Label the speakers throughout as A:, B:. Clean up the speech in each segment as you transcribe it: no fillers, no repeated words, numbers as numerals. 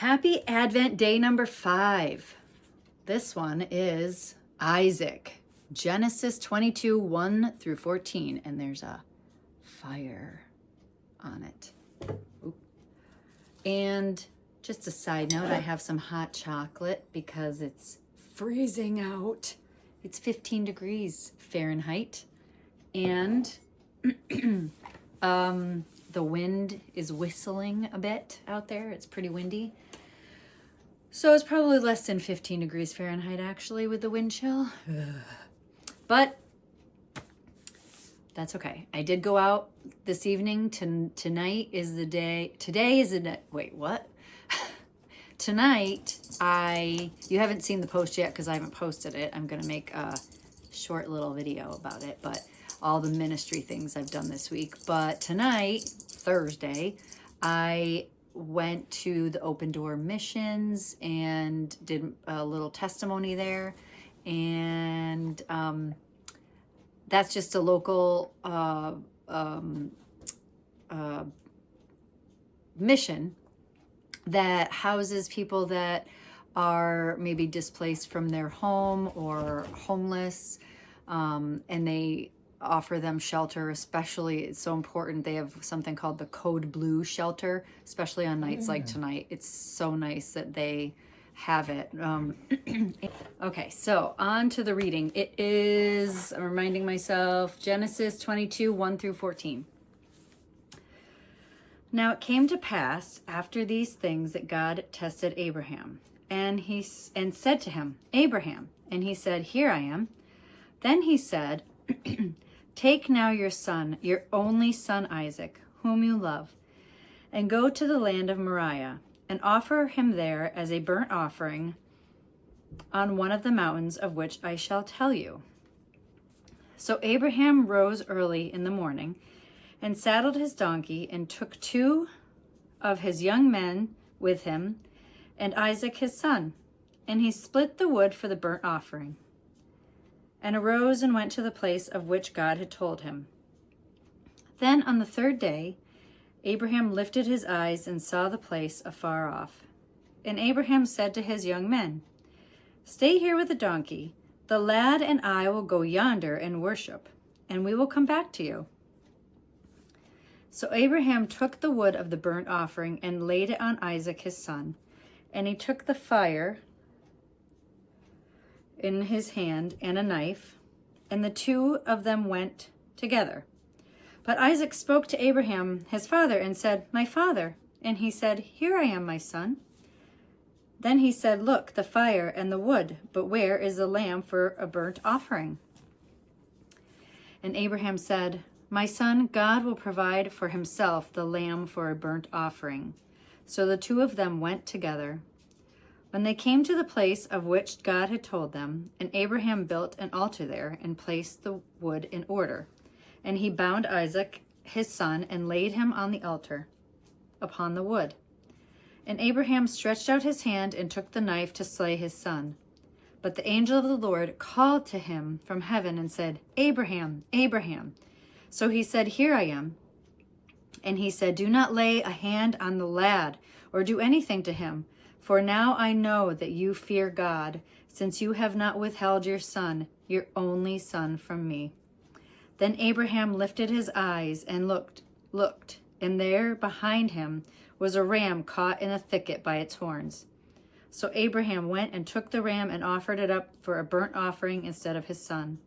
A: Happy Advent day number 5. This one is Isaac. Genesis 22, 1 through 14. And there's a fire on it. Oop. And just a side note, I have some hot chocolate because it's freezing out. It's 15 degrees Fahrenheit. And the wind is whistling a bit out there. It's pretty windy. So it's probably less than 15 degrees Fahrenheit actually with the wind chill. But that's okay. I did go out this evening. Tonight is the day. Today is the day. Wait, what? Tonight, you haven't seen the post yet because I haven't posted it. I'm going to make a short little video about it, but all the ministry things I've done this week. But tonight, Thursday, I went to the Open Door Missions and did a little testimony there. And that's just a local mission that houses people that are maybe displaced from their home or homeless, and they offer them shelter. Especially, it's so important, they have something called the Code Blue shelter, especially on nights like tonight. It's so nice that they have it. Okay, so on to the reading. It is, I'm reminding myself, Genesis 22, 1 through 14. Now it came to pass after these things that God tested Abraham, and said to him, Abraham, and he said, Here I am. Then he said, Take now your son, your only son Isaac, whom you love, and go to the land of Moriah, and offer him there as a burnt offering on one of the mountains of which I shall tell you. So Abraham rose early in the morning, and saddled his donkey, and took 2 of his young men with him, and Isaac his son. And he split the wood for the burnt offering, and arose and went to the place of which God had told him. Then on the 3rd day, Abraham lifted his eyes and saw the place afar off. And Abraham said to his young men, Stay here with the donkey. The lad and I will go yonder and worship, and we will come back to you. So Abraham took the wood of the burnt offering and laid it on Isaac his son. And he took the fire in his hand and a knife, and the 2 of them went together. But Isaac spoke to Abraham his father and said, My father. And he said, Here I am, my son. Then he said, Look, the fire and the wood, but where is the lamb for a burnt offering? And Abraham said, My son, God will provide for himself the lamb for a burnt offering. So the 2 of them went together. When they came to the place of which God had told them, and Abraham built an altar there and placed the wood in order. And he bound Isaac, his son, and laid him on the altar upon the wood. And Abraham stretched out his hand and took the knife to slay his son. But the angel of the Lord called to him from heaven and said, Abraham, Abraham. So he said, Here I am. And he said, Do not lay a hand on the lad or do anything to him. For now I know that you fear God, since you have not withheld your son, your only son, from me. Then Abraham lifted his eyes and looked, and there behind him was a ram caught in a thicket by its horns. So Abraham went and took the ram and offered it up for a burnt offering instead of his son.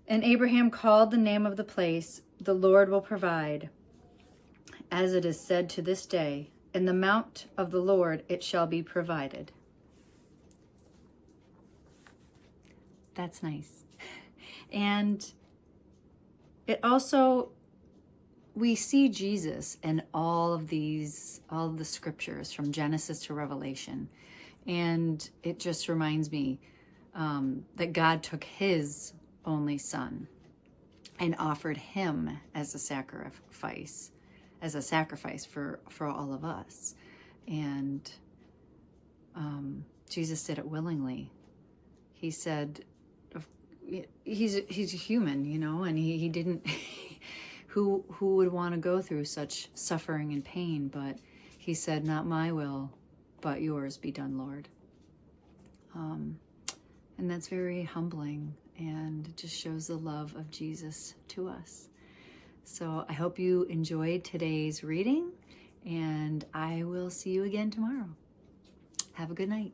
A: And Abraham called the name of the place, The Lord will provide. As it is said to this day, In the mount of the Lord it shall be provided. That's nice. And it also, we see Jesus in all of the scriptures from Genesis to Revelation. And it just reminds me that God took his only son and offered him as a sacrifice for all of us. And Jesus did it willingly. He said, he's a human, and he didn't who would want to go through such suffering and pain? But he said, not my will, but yours be done, Lord. And that's very humbling, and it just shows the love of Jesus to us. So I hope you enjoyed today's reading, and I will see you again tomorrow. Have a good night.